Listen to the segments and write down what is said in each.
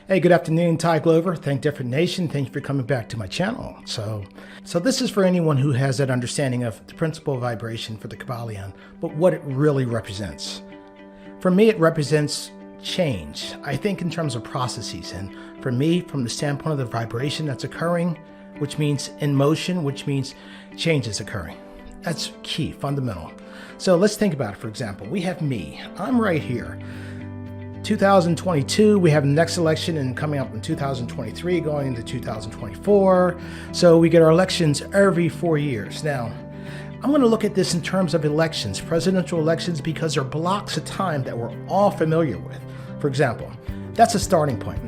Hey, good afternoon, Ty Glover. Thank Different Nation. Thank you for coming back to my channel. So this is for anyone who has that understanding of the principle of vibration for the Kabbalion, but what it really represents. For me, it represents change. I think in terms of processes, and for me, from the standpoint of the vibration that's occurring, which means in motion, which means change is occurring. That's key, fundamental. So let's think about it. For example, we have me. I'm right here. 2022, we have the next election, and coming up in 2023, going into 2024. So we get our elections every 4 years. Now, I'm going to look at this in terms of elections, presidential elections, because they're blocks of time that we're all familiar with. For example, that's a starting point.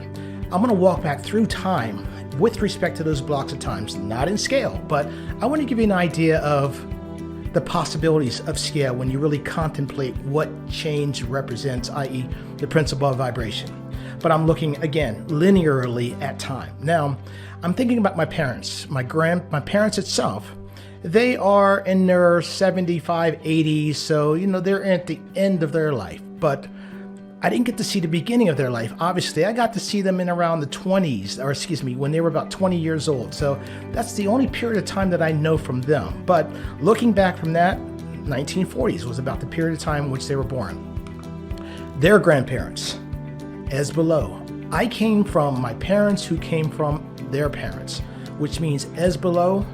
I'm going to walk back through time with respect to those blocks of times, not in scale, but I want to give you an idea of the possibilities of scale when you really contemplate what change represents, i.e. the principle of vibration. But I'm looking, again, linearly at time. Now, I'm thinking about my parents. My parents itself, they are in their 75, 80s, so, they're at the end of their life. But I didn't get to see the beginning of their life. Obviously, I got to see them in around the 20s, or excuse me, when they were about 20 years old. So that's the only period of time that I know from them. But looking back from that, 1940s was about the period of time in which they were born. Their grandparents, as below. I came from my parents who came from their parents, which means as below,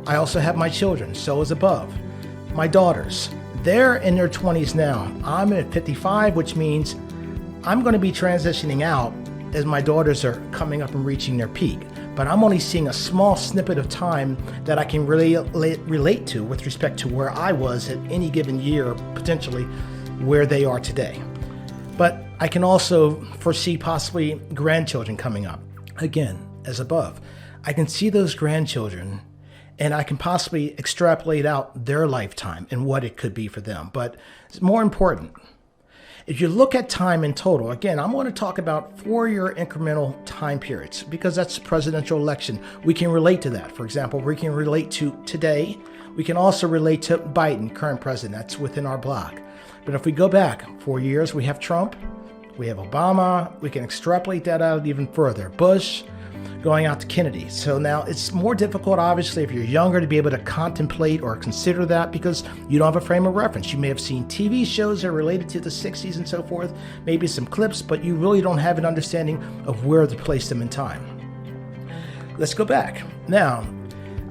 I also have my children, so as above. My daughters. They're in their 20s now. I'm at 55, which means I'm going to be transitioning out as my daughters are coming up and reaching their peak. But I'm only seeing a small snippet of time that I can really relate to with respect to where I was at any given year, potentially where they are today. But I can also foresee possibly grandchildren coming up. Again, as above. I can see those grandchildren, and I can possibly extrapolate out their lifetime and what it could be for them. But it's more important, if you look at time in total, again, I'm going to talk about 4-year incremental time periods because that's presidential election. We can relate to that. For example, we can relate to today. We can also relate to Biden, current president. That's within our block. But if we go back 4 years, we have Trump, we have Obama. We can extrapolate that out even further. Bush, going out to Kennedy. So now it's more difficult, obviously, if you're younger to be able to contemplate or consider that because you don't have a frame of reference. You may have seen TV shows that are related to the 60s and so forth, maybe some clips, but you really don't have an understanding of where to place them in time. Let's go back. Now,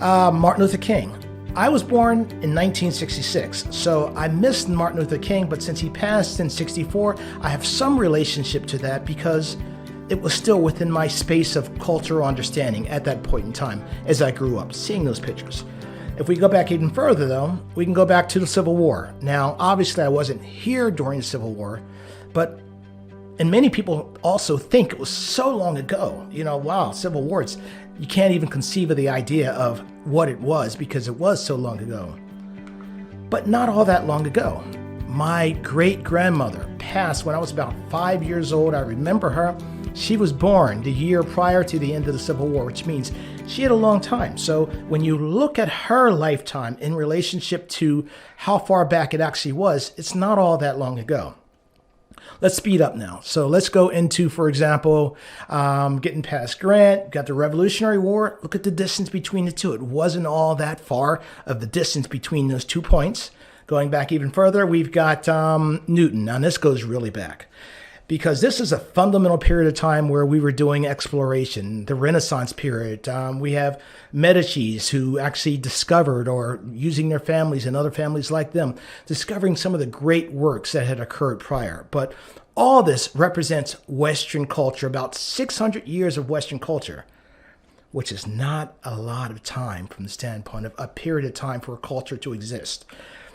Martin Luther King. I was born in 1966, so I missed Martin Luther King, but since he passed in 64, I have some relationship to that because it was still within my space of cultural understanding at that point in time as I grew up, seeing those pictures. If we go back even further, though, we can go back to the Civil War. Now, obviously, I wasn't here during the Civil War, and many people also think it was so long ago. Wow, Civil War, you can't even conceive of the idea of what it was because it was so long ago. But not all that long ago. My great-grandmother passed when I was about 5 years old. I remember her. She was born the year prior to the end of the Civil War, which means she had a long time. So when you look at her lifetime in relationship to how far back it actually was, it's not all that long ago. Let's speed up now. So let's go into, for example, getting past Grant, got the Revolutionary War. Look at the distance between the two. It wasn't all that far of the distance between those 2 points. Going back even further, we've got Newton. Now this goes really back, because this is a fundamental period of time where we were doing exploration, the Renaissance period. We have Medicis who actually discovered, or using their families and other families like them, discovering some of the great works that had occurred prior. But all this represents Western culture, about 600 years of Western culture, which is not a lot of time from the standpoint of a period of time for a culture to exist.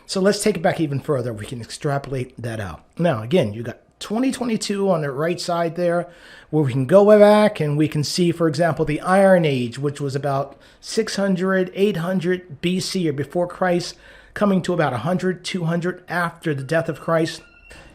So let's take it back even further. We can extrapolate that out. Now, again, you got 2022 on the right side there, where we can go back and we can see, for example, the Iron Age, which was about 600, 800 BC or before Christ, coming to about 100, 200 after the death of Christ.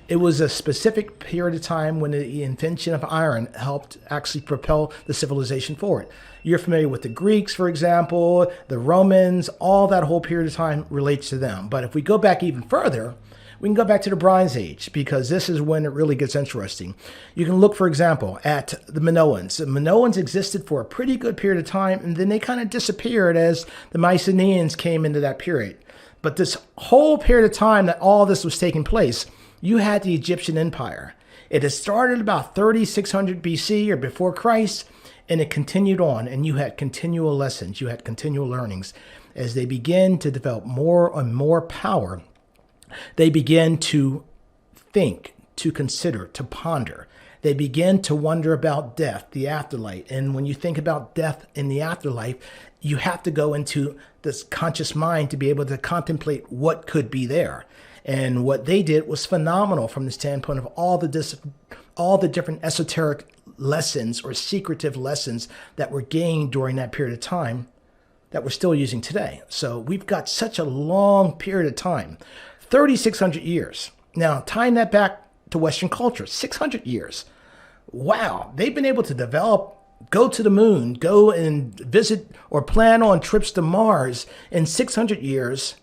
It was a specific period of time when the invention of iron helped actually propel the civilization forward. You're familiar with the Greeks, for example, the Romans, all that whole period of time relates to them. But if we go back even further, We can go back to the Bronze Age because this is when it really gets interesting. You can look, for example, at the Minoans. The Minoans existed for a pretty good period of time, and then they kind of disappeared as the Mycenaeans came into that period. But this whole period of time that all this was taking place, you had the Egyptian Empire. It had started about 3600 BC or before Christ, and it continued on, and you had continual lessons, you had continual learnings. As they began to develop more and more power, they began to think, to consider, to ponder. They began to wonder about death, the afterlife. And when you think about death in the afterlife, you have to go into this conscious mind to be able to contemplate what could be there. And what they did was phenomenal from the standpoint of all the different esoteric lessons or secretive lessons that were gained during that period of time that we're still using today. So we've got such a long period of time, 3,600 years. Now, tying that back to Western culture, 600 years. Wow, they've been able to develop, go to the moon, go and visit or plan on trips to Mars in 600 years.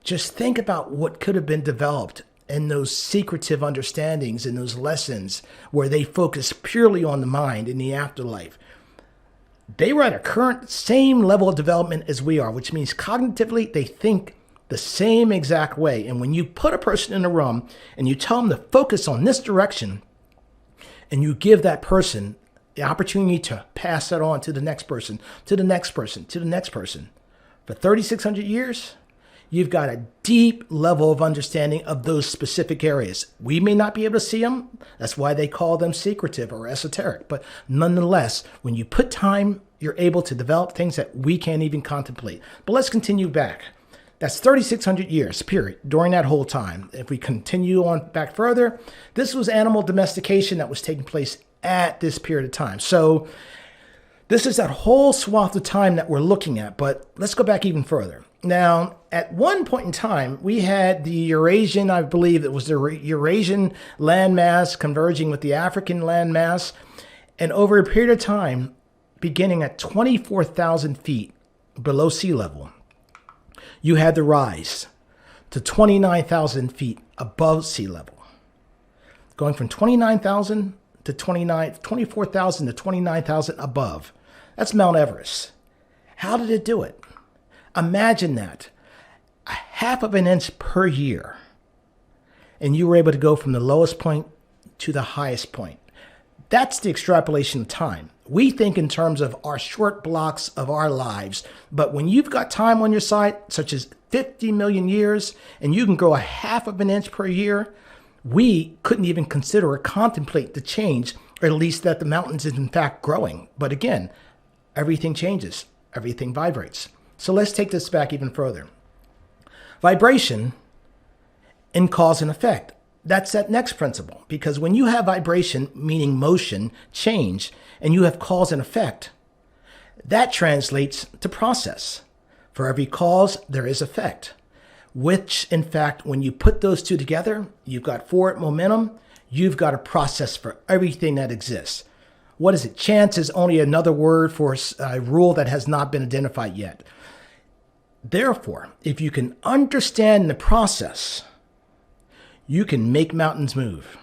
Just think about what could have been developed in those secretive understandings and those lessons where they focus purely on the mind in the afterlife. They were at a current same level of development as we are, which means cognitively they think the same exact way. And when you put a person in a room and you tell them to focus on this direction, and you give that person the opportunity to pass that on to the next person, to the next person, to the next person, for 3,600 years, you've got a deep level of understanding of those specific areas. We may not be able to see them. That's why they call them secretive or esoteric. But nonetheless, when you put time, you're able to develop things that we can't even contemplate. But let's continue back. That's 3,600 years, period, during that whole time. If we continue on back further, this was animal domestication that was taking place at this period of time. So this is that whole swath of time that we're looking at. But let's go back even further. Now, at one point in time, we had the Eurasian, I believe it was the Eurasian landmass converging with the African landmass. And over a period of time, beginning at 24,000 feet below sea level, you had the rise to 29,000 feet above sea level. Going from 29,000 to 24,000 to 29,000 above. That's Mount Everest. How did it do it? Imagine that, a half of an inch per year, and you were able to go from the lowest point to the highest point. That's the extrapolation of time. We think in terms of our short blocks of our lives, but when you've got time on your side, such as 50 million years, and you can grow a half of an inch per year, we couldn't even consider or contemplate the change, or at least that the mountains is in fact growing. But again, everything changes, everything vibrates. So let's take this back even further. Vibration and cause and effect. That's that next principle. Because when you have vibration, meaning motion, change, and you have cause and effect, that translates to process. For every cause, there is effect. Which, in fact, when you put those two together, you've got forward momentum, you've got a process for everything that exists. What is it? Chance is only another word for a rule that has not been identified yet. Therefore, if you can understand the process, you can make mountains move,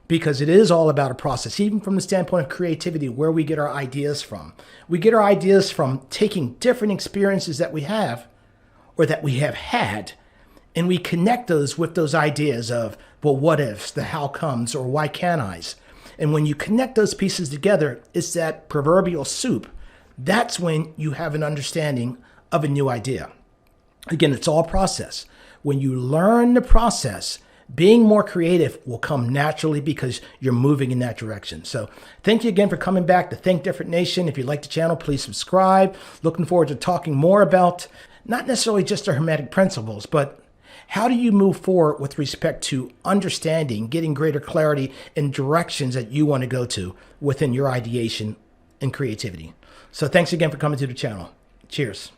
because it is all about a process, even from the standpoint of creativity, where we get our ideas from. We get our ideas from taking different experiences that we have or that we have had, and we connect those with those ideas of, well, what ifs, the how comes, or why can't I's. And when you connect those pieces together, it's that proverbial soup. That's when you have an understanding of a new idea. Again, it's all process. When you learn the process, being more creative will come naturally because you're moving in that direction. So thank you again for coming back to Think Different Nation. If you like the channel, please subscribe. Looking forward to talking more about not necessarily just the Hermetic principles, but how do you move forward with respect to understanding, getting greater clarity in directions that you want to go to within your ideation and creativity. So thanks again for coming to the channel. Cheers.